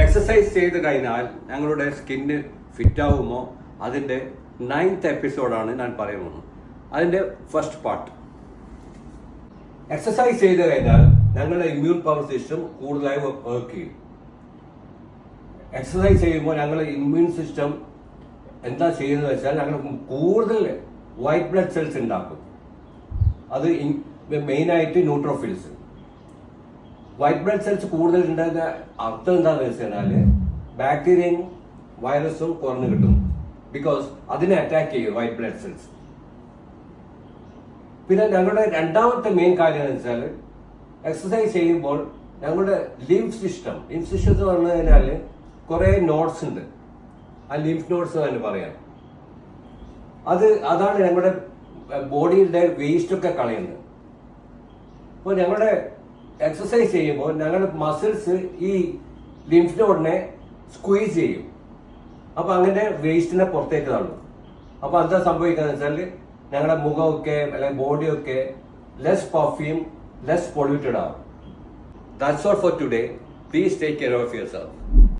Exercise ചെയ്ത് കഴിഞ്ഞാൽ ഞങ്ങളുടെ സ്കിന്ന് ഫിറ്റാവുമോ അതിൻ്റെ 9th എപ്പിസോഡാണ് ഞാൻ പറയുന്നത്. അതിൻ്റെ ഫസ്റ്റ് പാർട്ട്. എക്സസൈസ് ചെയ്ത് കഴിഞ്ഞാൽ ഞങ്ങളുടെ ഇമ്മ്യൂൺ പവർ സിസ്റ്റം കൂടുതലായി വർക്ക് ചെയ്യും. എക്സസൈസ് ചെയ്യുമ്പോൾ ഞങ്ങളുടെ ഇമ്മ്യൂൺ സിസ്റ്റം എന്താ ചെയ്യുന്നത് വെച്ചാൽ ഞങ്ങൾ കൂടുതൽ വൈറ്റ് ബ്ലഡ് സെൽസ് ഉണ്ടാക്കും. അത് മെയിനായിട്ട് ന്യൂട്രോഫിൽസ്. വൈറ്റ് ബ്ലഡ് സെൽസ് കൂടുതൽ ഉണ്ടാകുന്ന അർത്ഥം എന്താണെന്ന് വെച്ച് കഴിഞ്ഞാൽ ബാക്ടീരിയയും വൈറസും കുറഞ്ഞു കിട്ടും. ബിക്കോസ് അതിനെ അറ്റാക്ക് ചെയ്യും വൈറ്റ് ബ്ലഡ് സെൽസ്. പിന്നെ ഞങ്ങളുടെ രണ്ടാമത്തെ മെയിൻ കാര്യം എന്ന് വെച്ചാൽ എക്സസൈസ് ചെയ്യുമ്പോൾ ഞങ്ങളുടെ ലിംഫ് സിസ്റ്റം എന്ന് പറഞ്ഞു കഴിഞ്ഞാൽ കുറേ നോട്ട്സ് ഉണ്ട്. ആ ലിംഫ് നോട്ട്സ് തന്നെ പറയാം. അതാണ് ഞങ്ങളുടെ ബോഡിയുടെ വേസ്റ്റ് ഒക്കെ കളയുന്നത്. അപ്പോൾ ഞങ്ങളുടെ എക്സസൈസ് ചെയ്യുമ്പോൾ ഞങ്ങളുടെ മസിൽസ് ഈ ലിംഫ് നോഡിനെ സ്ക്വീസ് ചെയ്യും. അപ്പോൾ അങ്ങനെ വേസ്റ്റിനെ പുറത്തേക്ക് തള്ളും. അപ്പോൾ എന്താ സംഭവിക്കുന്നത് വെച്ചാൽ ഞങ്ങളുടെ മുഖമൊക്കെ അല്ലെങ്കിൽ ബോഡിയൊക്കെ ലെസ് പഫിയും ലെസ് പൊള്യൂട്ടഡ് ആവും. That's all for today. Please take care of your self.